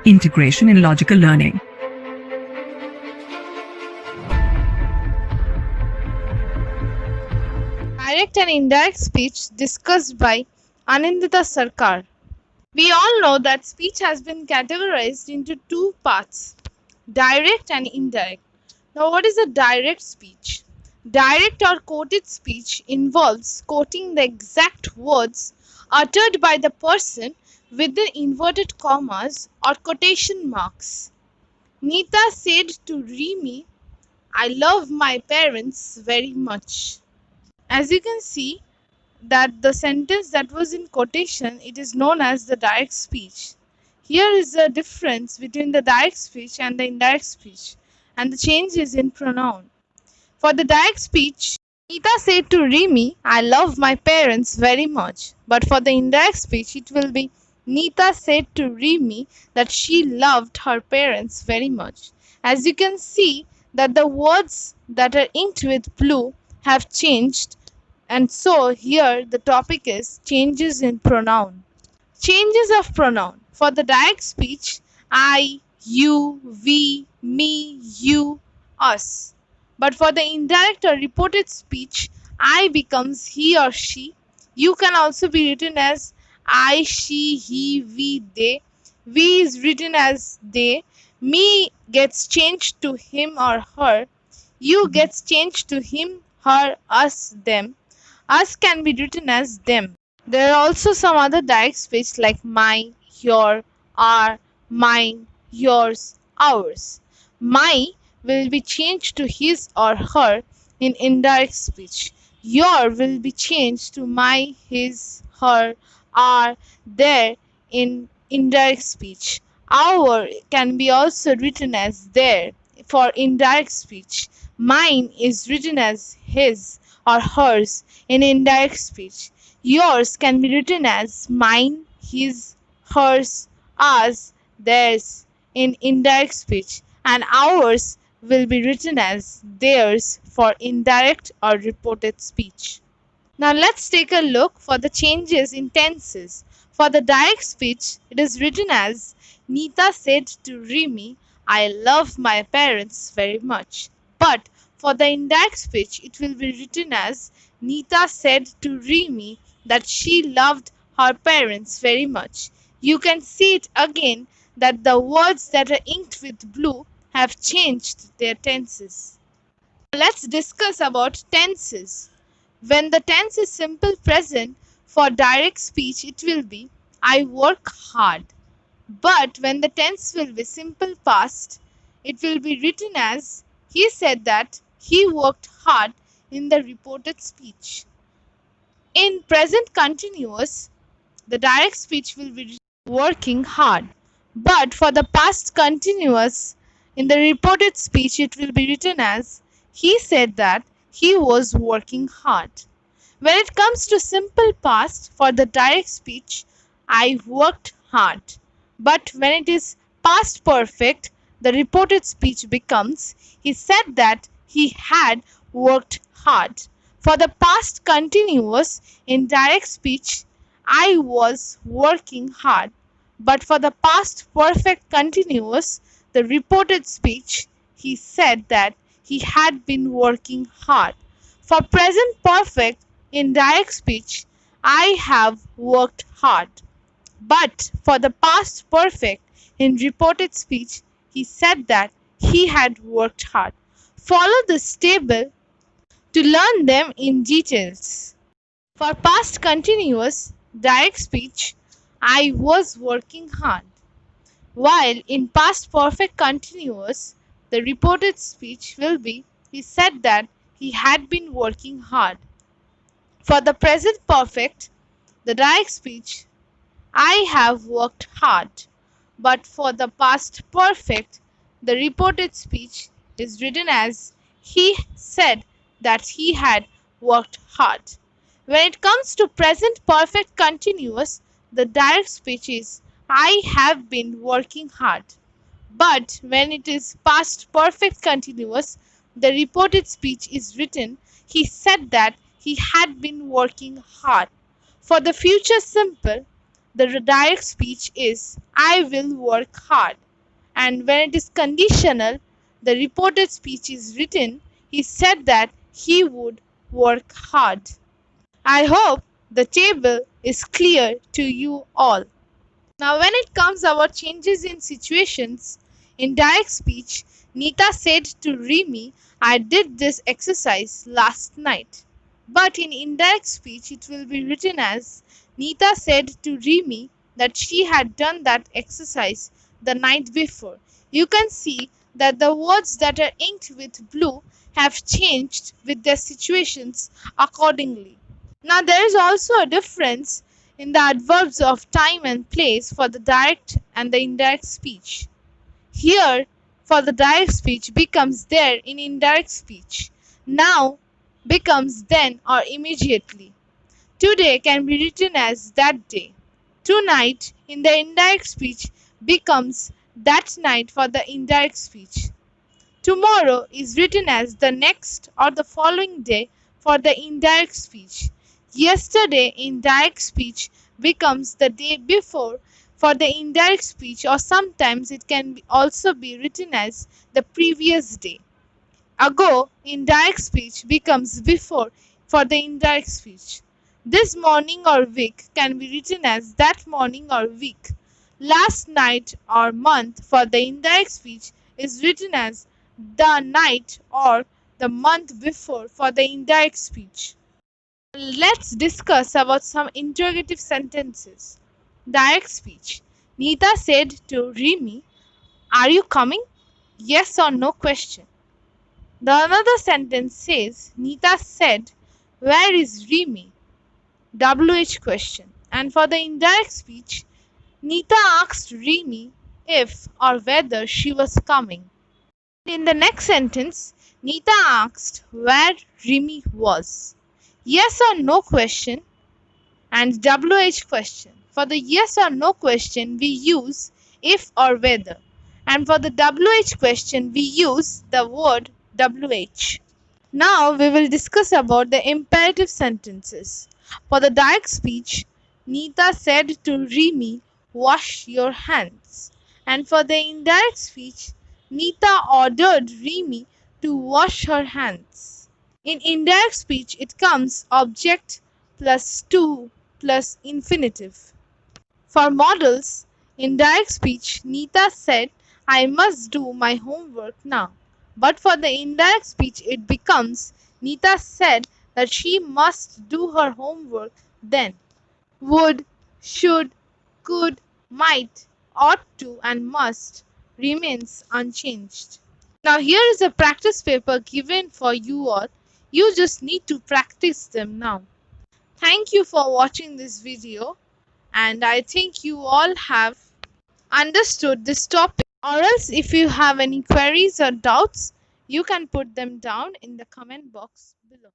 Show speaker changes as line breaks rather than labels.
Integration in logical learning.
Direct and indirect speech discussed by Anindita Sarkar. We all know that speech has been categorized into two parts, direct and indirect. Now, what is a direct speech? Direct or quoted speech involves quoting the exact words uttered by the person within inverted commas or quotation marks. Neeta said to Remy, I love my parents very much. As you can see, that the sentence that was in quotation, it is known as the direct speech. Here is the difference between the direct speech and the indirect speech, and the change is in pronoun. For the direct speech, Neeta said to Remy, I love my parents very much. But for the indirect speech, it will be Neeta said to Remy that she loved her parents very much. As you can see that the words that are inked with blue have changed, and so here the topic is changes in pronoun. Changes of pronoun. For the direct speech, I, you, we, me, you, us. But for the indirect or reported speech, I becomes he or she. You can also be written as I, she, he, we, they. We is written as they. Me gets changed to him or her. You gets changed to him, her, us, them. Us can be written as them. There are also some other direct speech like my, your, our, mine, yours, ours. My will be changed to his or her in indirect speech. Your will be changed to my, his, her, our, their in indirect speech. Our can be also written as their for indirect speech. Mine is written as his or hers in indirect speech. Yours can be written as mine, his, hers, ours, theirs in indirect speech, and ours will be written as theirs for indirect or reported speech. Now let's take a look for the changes in tenses. For the direct speech, it is written as Neeta said to Remy, I love my parents very much. But for the indirect speech, it will be written as Neeta said to Remy that she loved her parents very much. You can see it again that the words that are inked with blue have changed their tenses. Let's discuss about tenses. When the tense is simple present for direct speech, it will be I work hard. But when the tense will be simple past, it will be written as he said that he worked hard in the reported speech. In present continuous, the direct speech will be working hard. But for the past continuous, in the reported speech, it will be written as he said that he was working hard. When it comes to simple past for the direct speech, I worked hard. But when it is past perfect, the reported speech becomes he said that he had worked hard. For the past continuous in direct speech, I was working hard. But for the past perfect continuous, the reported speech, he said that he had been working hard. For present perfect in direct speech, I have worked hard. But for the past perfect in reported speech, he said that he had worked hard. Follow this table to learn them in details. For past continuous direct speech, I was working hard. While in past perfect continuous, the reported speech will be he said that he had been working hard. For the present perfect, the direct speech, I have worked hard. But for the past perfect, the reported speech is written as he said that he had worked hard. When it comes to present perfect continuous, the direct speech is I have been working hard. But when it is past perfect continuous, the reported speech is written he said that he had been working hard. For the future simple, the direct speech is I will work hard. And when it is conditional, the reported speech is written he said that he would work hard. I hope the table is clear to you all. Now, when it comes about changes in situations, in direct speech, Nita said to Rimi, I did this exercise last night. But in indirect speech, it will be written as Nita said to Rimi that she had done that exercise the night before. You can see that the words that are inked with blue have changed with their situations accordingly. Now, there is also a difference in the adverbs of time and place for the direct and the indirect speech. Here, for the direct speech becomes there in indirect speech. Now becomes then or immediately. Today can be written as that day. Tonight in the indirect speech becomes that night for the indirect speech. Tomorrow is written as the next or the following day for the indirect speech. Yesterday in direct speech becomes the day before for the indirect speech, or sometimes it can also be written as the previous day. Ago in direct speech becomes before for the indirect speech. This morning or week can be written as that morning or week. Last night or month for the indirect speech is written as the night or the month before for the indirect speech. Let's discuss about some interrogative sentences. Direct speech. Nita said to Rimi, are you coming? Yes or no question. The another sentence says, Nita said, where is Rimi? WH question. And for the indirect speech, Nita asked Rimi if or whether she was coming. In the next sentence, Nita asked where Rimi was. Yes or no question and WH question. For the yes or no question, we use if or whether. And for the WH question, we use the word WH. Now we will discuss about the imperative sentences. For the direct speech, Nita said to Rimi, wash your hands. And for the indirect speech, Nita ordered Rimi to wash her hands. In indirect speech, it comes object plus to plus infinitive. For modals, in direct speech, Nita said, I must do my homework now. But for the indirect speech, it becomes Nita said that she must do her homework then. Would, should, could, might, ought to, and must remains unchanged. Now, here is a practice paper given for you all. You just need to practice them now. Thank you for watching this video, and I think you all have understood this topic. Or else, if you have any queries or doubts, you can put them down in the comment box below.